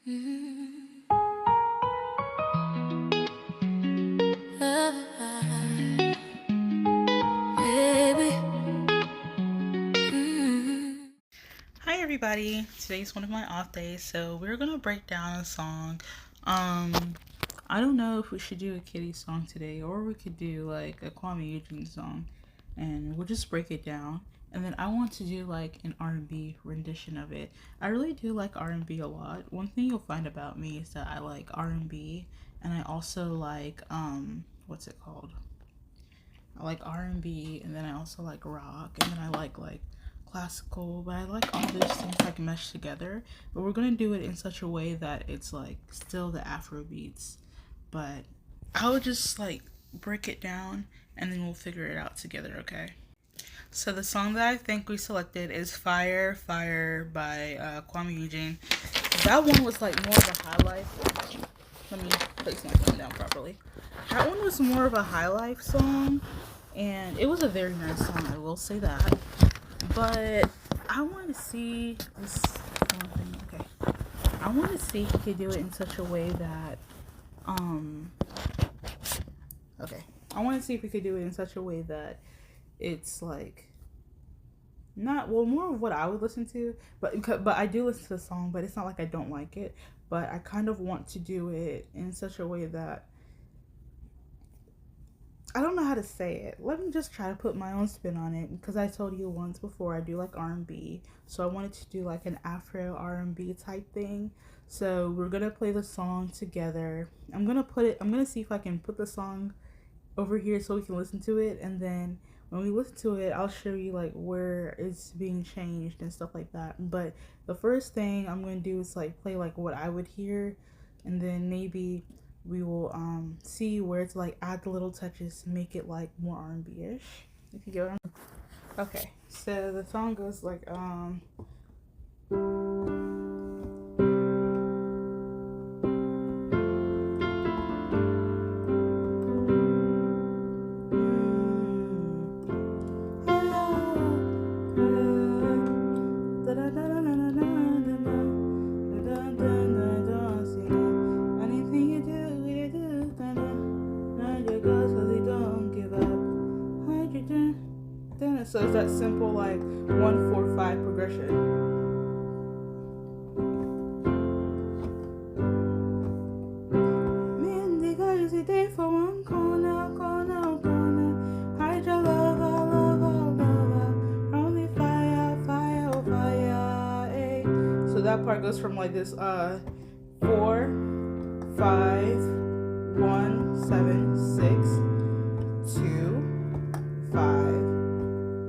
Hi everybody. Today's one of my off days, so we're gonna break down a song. I don't know if we should do a Kitty song today or we could do like a Kuami Eugene song, and we'll just break it down. And then I want to do like an R&B rendition of it. I really do like R&B a lot. One thing you'll find about me is that I like R&B, and I also like what's it called? I like R&B, and then I also like rock, and then I like classical, but I like all these things like meshed together. But we're gonna do it in such a way that it's like still the Afro beats, but I would just like break it down and then we'll figure it out together, okay? So the song that I think we selected is Fire Fire by Kuami Eugene. That one was like more of a highlight. Let me place my phone down properly. That one was more of a high life song, and it was a very nice song, I will say that. But I want to see this one thing. Okay, I want to see if he could do it in such a way that, okay, I want to see if we could do it in such a way that it's like not well more of what I would listen to, but I do listen to the song, but it's not like I don't like it. But I kind of want to do it in such a way that I don't know how to say it. Let me just try to put my own spin on it because I told you once before I do like R&B. So I wanted to do like an Afro R&B type thing. So we're going to play the song together. I'm going to see if I can put the song over here so we can listen to it, and then when we listen to it, I'll show you like where it's being changed and stuff like that. But the first thing I'm going to do is like play like what I would hear, and then maybe we will see where to like add the little touches to make it like more R&B-ish, if you get what I'm. Okay, so the song goes like so it's that simple like 1-4-5 progression. So that part goes from like this 4 5 1 7 6 2 5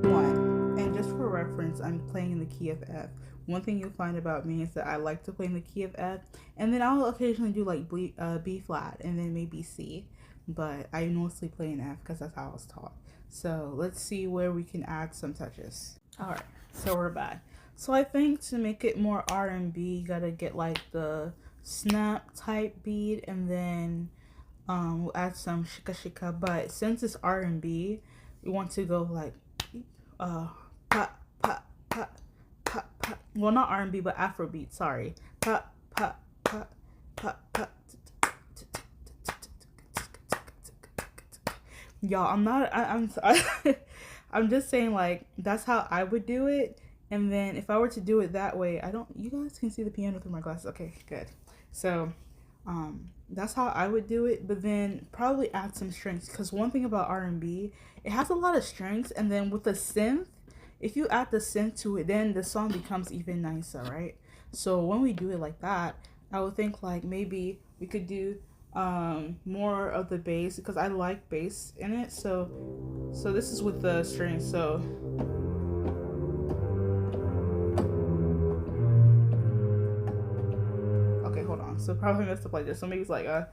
1. And just for reference, I'm playing in the key of F. One thing you'll find about me is that I like to play in the key of F, and then I'll occasionally do like B flat and then maybe C, but I mostly play in F because that's how I was taught. So let's see where we can add some touches. All right, so we're back. So I think to make it more R&B, you gotta get like the snap type beat, and then we'll add some shika shika. But since it's R&B, we want to go like pop pop pop pop pop. Well, not R&B, but Afrobeat. Sorry, pop pop pop pop pop. Y'all, I'm just saying like that's how I would do it. And then if I were to do it that way, you guys can see the piano through my glasses. Okay, good. So that's how I would do it, but then probably add some strings, because one thing about R&B, it has a lot of strings, and then with the synth, if you add the synth to it, then the song becomes even nicer, right? So when we do it like that, I would think like maybe we could do more of the bass, because I like bass in it. So this is with the strings. So okay, hold on. So probably messed up like this. So maybe it's like but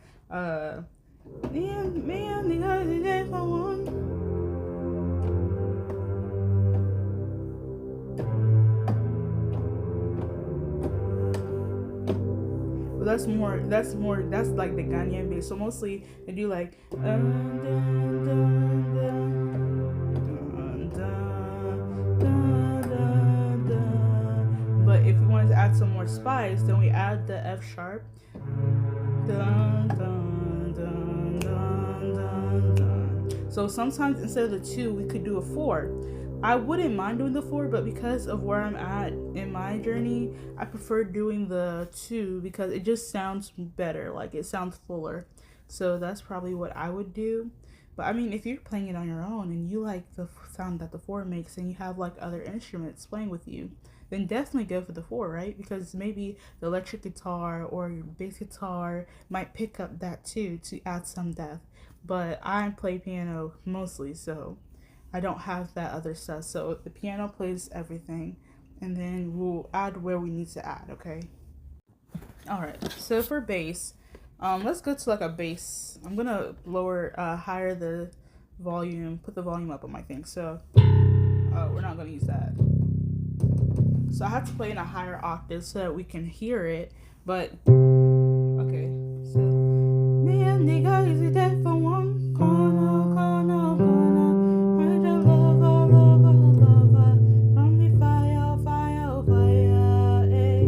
that's like the Ghanaian bass. So mostly they do like but if you wanted to add some more spice, then we add the F sharp. Dun, dun, dun, dun, dun, dun. So sometimes instead of the 2, we could do a 4. I wouldn't mind doing the 4, but because of where I'm at in my journey, I prefer doing the 2 because it just sounds better. Like, it sounds fuller. So that's probably what I would do. But I mean, if you're playing it on your own and you like the sound that the 4 makes and you have like other instruments playing with you, then definitely go for the 4, right? Because maybe the electric guitar or your bass guitar might pick up that too to add some depth. But I play piano mostly, so I don't have that other stuff. So the piano plays everything, and then we'll add where we need to add, okay? All right, so for bass, let's go to like a bass. I'm gonna higher the volume, put the volume up on my thing. So, we're not gonna use that. So I have to play in a higher octave so that we can hear it. But okay, so me and the guys we there for one corner, corner, corner. I just love from the fire, fire, fire. Eh.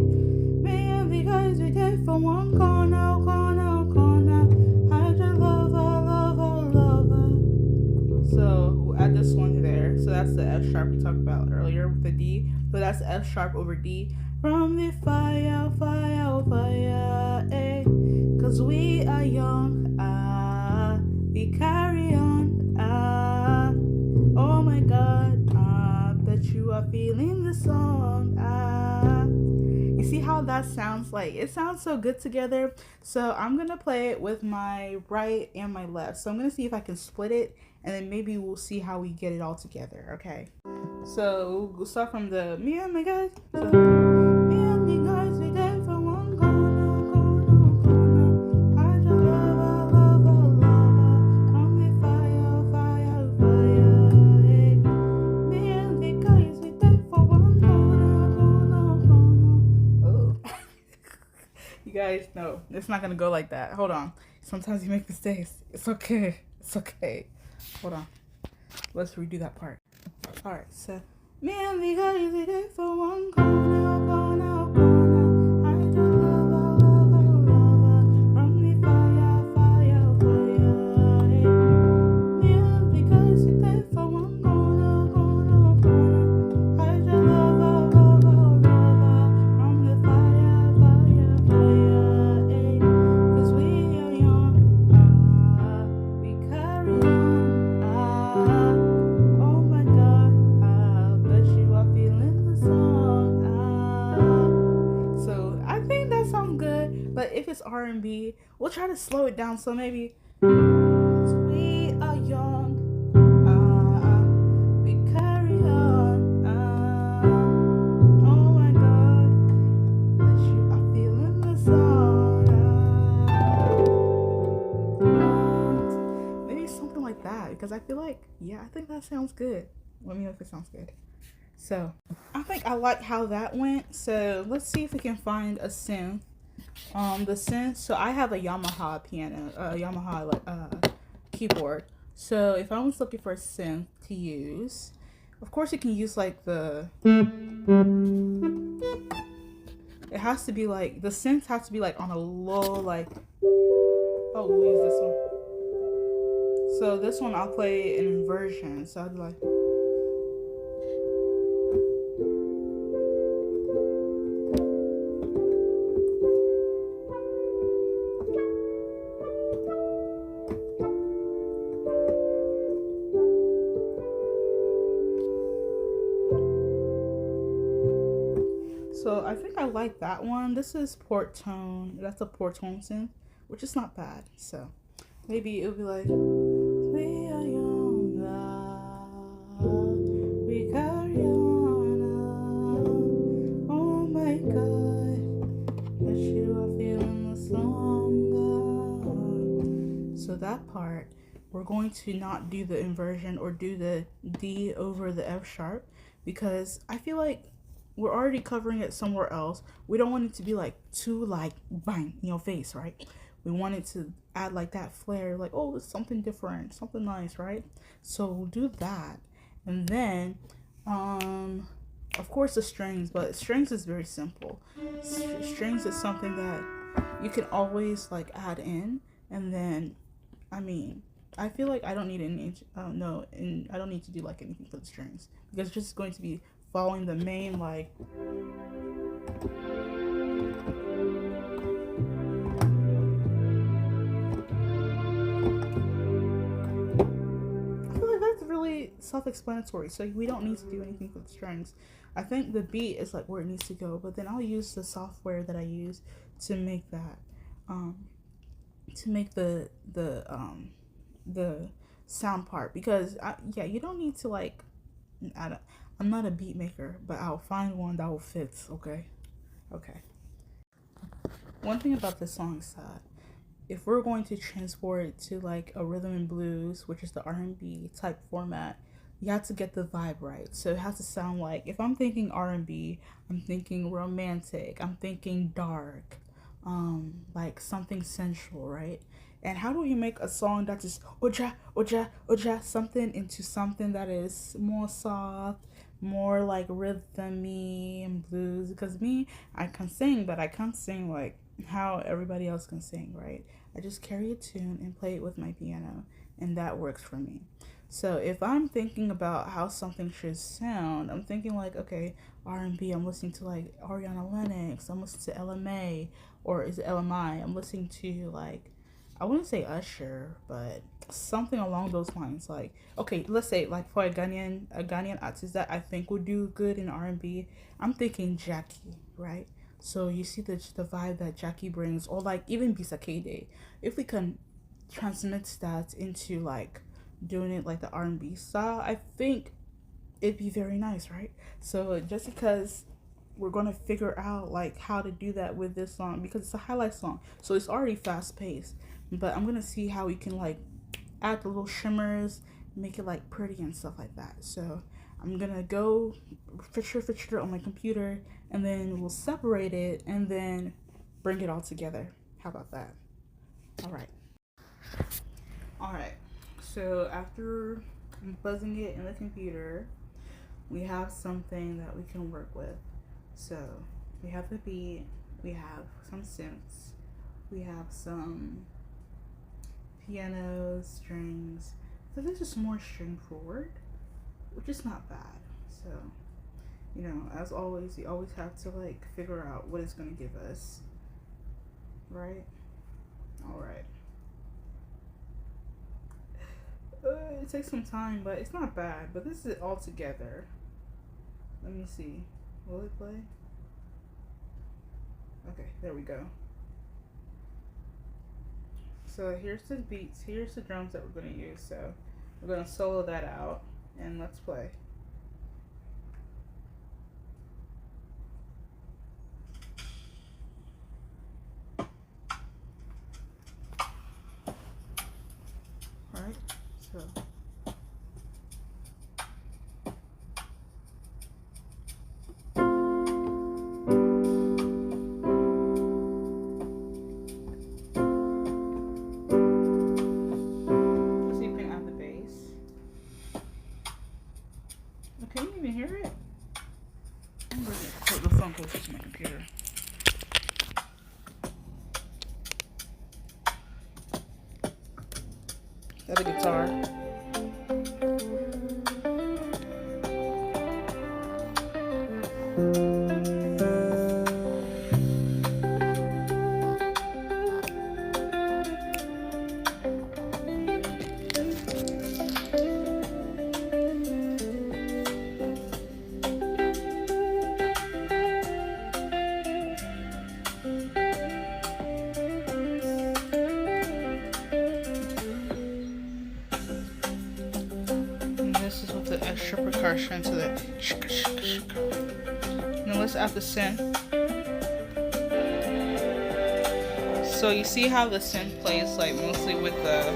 Me and the guys we there for one corner, corner, corner. I just love. So we'll add this one there. So that's the F sharp we talked about earlier with the D. So that's F sharp over D. From the fire, fire, fire, eh. Cause we are young, we carry on, oh my God, bet you are feeling the song, You see how that sounds like? It sounds so good together. So I'm gonna play it with my right and my left. So I'm gonna see if I can split it, and then maybe we'll see how we get it all together, okay? So we'll start from the me and my guys. So, me and the guys, we there for one corner, corner, corner. I just love, from the fire, fire, fire. Hey. Me and the guys, we there for one corner, corner, corner. Oh, you guys, no, it's not gonna go like that. Hold on. Sometimes you make mistakes. It's okay. It's okay. Hold on. Let's redo that part. Alright, so me and the guys we there for one corner, corner, corner. I just love, from the fire, fire, fire. Hey. Me and the guys we there for one corner, corner, corner. I just love, from the fire, fire, fire. Hey. Cause we are young, we carry on, oh my God, bet you are feeling the song. So I think that sounds good, but if it's R&B, we'll try to slow it down. So maybe we are young, we carry on, oh my God, bet you are feeling the song. Maybe something like that, because I feel like, yeah, I think that sounds good. Let me know if it sounds good. So I think I like how that went. So let's see if we can find a synth. The synth. So I have a Yamaha piano, Yamaha keyboard. So if I was looking for a synth to use, of course you can use like the. It has to be like the synth has to be like on a low like. Oh, we'll use this one. So this one I'll play in inversion. So I'd be like. So I think I like that one. This is port tone. That's a port tone synth, which is not bad. So maybe it'll be like, we are young, we carry on, oh my God, but you are feeling the song. So that part, we're going to not do the inversion or do the D over the F sharp, because I feel like we're already covering it somewhere else. We don't want it to be like too like bang in your face, right? We want it to add like that flair, like, oh, it's something different, something nice, right? So we'll do that. And then of course the strings, but strings is very simple. Strings is something that you can always like add in, and then I mean, I feel like I don't need any. No, and I don't need to do like anything for the strings because it's just going to be following the main like. I feel like that's really self-explanatory, so we don't need to do anything for the strings. I think the beat is like where it needs to go, but then I'll use the software that I use to make that, um, to make the sound part because yeah, you don't need to like I'm not a beat maker, but I'll find one that will fit. Okay, okay. One thing about this song is that if we're going to transport it to like a rhythm and blues, which is the R&B type format, you have to get the vibe right. So it has to sound like if I'm thinking R&B, I'm thinking romantic, I'm thinking dark, like something sensual, right? And how do you make a song that is oja oja oja something into something that is more soft, more like rhythmy and blues? Because me, I can sing, but I can't sing like how everybody else can sing, right? I just carry a tune and play it with my piano, and that works for me. So if I'm thinking about how something should sound, I'm thinking like, okay, R&B, I'm listening to like Ariana Lennox, I'm listening to LMA, or is it LMI? I'm listening to like, I wouldn't say Usher, but something along those lines. Like, okay, let's say like for a Ghanaian artist that I think would do good in R&B, I'm thinking Jackie, right? So you see the vibe that Jackie brings, or like even Bisakade. If we can transmit that into like doing it like the R&B style, I think it'd be very nice, right? So just because we're gonna figure out like how to do that with this song because it's a highlight song, so it's already fast paced. But I'm gonna see how we can like add the little shimmers, make it like pretty and stuff like that. So I'm gonna go fixture on my computer, and then we'll separate it and then bring it all together. How about that? All right. All right. So after buzzing it in the computer, we have something that we can work with. So we have the beat, we have some synths, we have some piano, strings. So this is more string forward, which is not bad. So, as always, you always have to like figure out what it's gonna give us, right? All right. It takes some time, but it's not bad. But this is it all together. Let me see. Will it play? Okay, there we go. So here's the beats, here's the drums that we're gonna use. So we're gonna solo that out and let's play. Alright, so can you even hear it? I'm going to put the phone closer to my computer. That's a guitar. The extra percussion to the now let's add the synth. So you see how the synth plays like mostly with the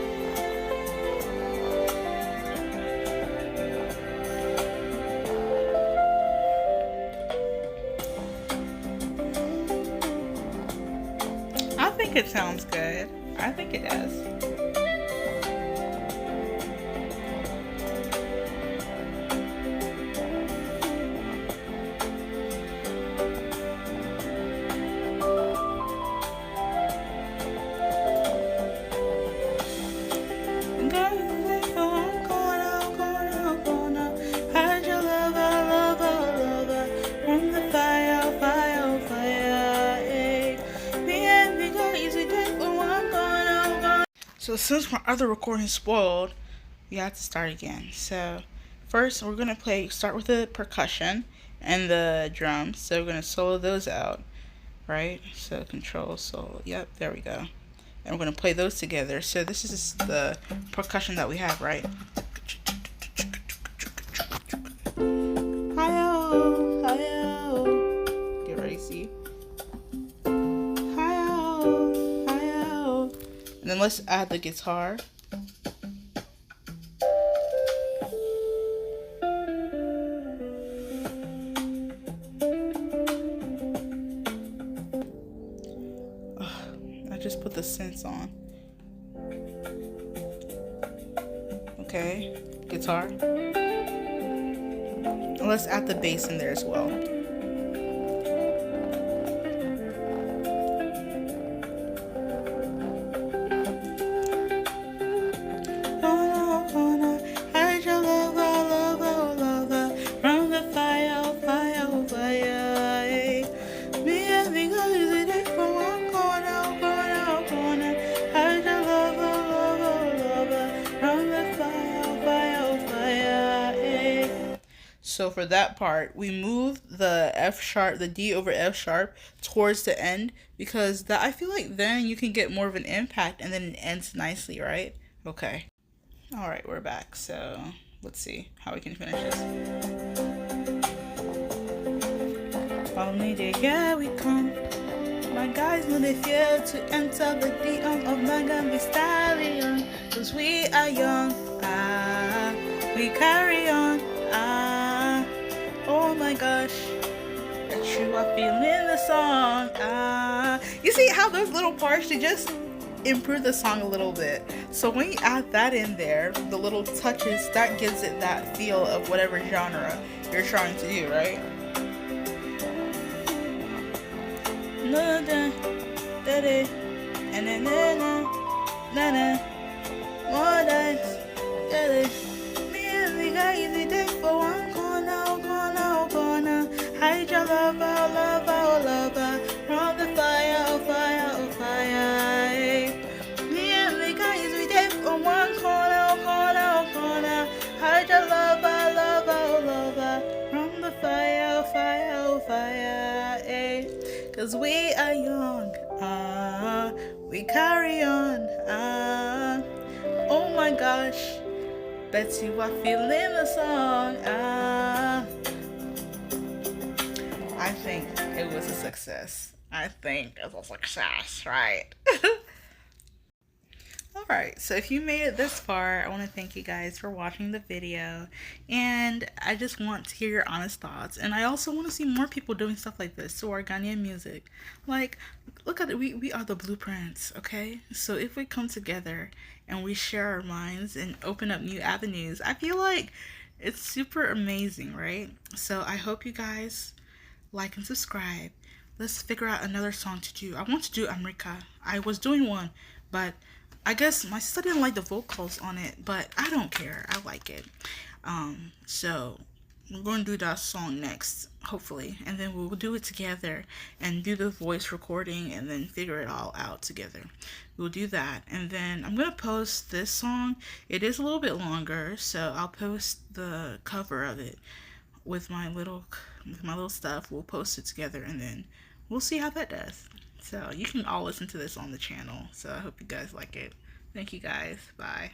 I think it sounds good. I think it does. So since my other recording spoiled, we have to start again. So first we're gonna start with the percussion and the drums. So we're gonna solo those out, right? So control solo. Yep, there we go. And we're gonna play those together. So this is the percussion that we have, right? Hi-yo, hi-yo. Get ready, see? Hi-yo, hi-yo. And then let's add the guitar. I just put the synths on. Okay, guitar. And let's add the bass in there as well. So for that part, we move the F sharp, the D over F sharp towards the end because that I feel like then you can get more of an impact and then it ends nicely, right? Okay. All right, we're back. So let's see how we can finish this. Only day, here we come. My guys know they fear to enter the DM of Megan Stallion. Cause we are young, we carry on, oh my gosh, that you are feeling the song, You see how those little parts, they just improve the song a little bit. So when you add that in there, the little touches, that gives it that feel of whatever genre you're trying to do, right? And then more dice, me and the guy easy day for one corner, hide your lover, from the fire, me and the guy easy day for one corner, hide your lover, from the fire, cause we are young, we carry on, oh my gosh, bet you are feeling the song, I think it was a success. I think it was a success, right? Alright, so if you made it this far, I want to thank you guys for watching the video, and I just want to hear your honest thoughts, and I also want to see more people doing stuff like this to our Ghanaian music. Like, look at it, we are the blueprints, okay? So if we come together and we share our minds and open up new avenues, I feel like it's super amazing, right? So I hope you guys like and subscribe. Let's figure out another song to do. I want to do America. I was doing one, but I guess my sister didn't like the vocals on it, but I don't care. I like it. So we're going to do that song next, hopefully, and then we'll do it together and do the voice recording and then figure it all out together. We'll do that, and then I'm going to post this song. It is a little bit longer, so I'll post the cover of it with my little stuff. We'll post it together, and then we'll see how that does. So you can all listen to this on the channel. So I hope you guys like it. Thank you guys. Bye.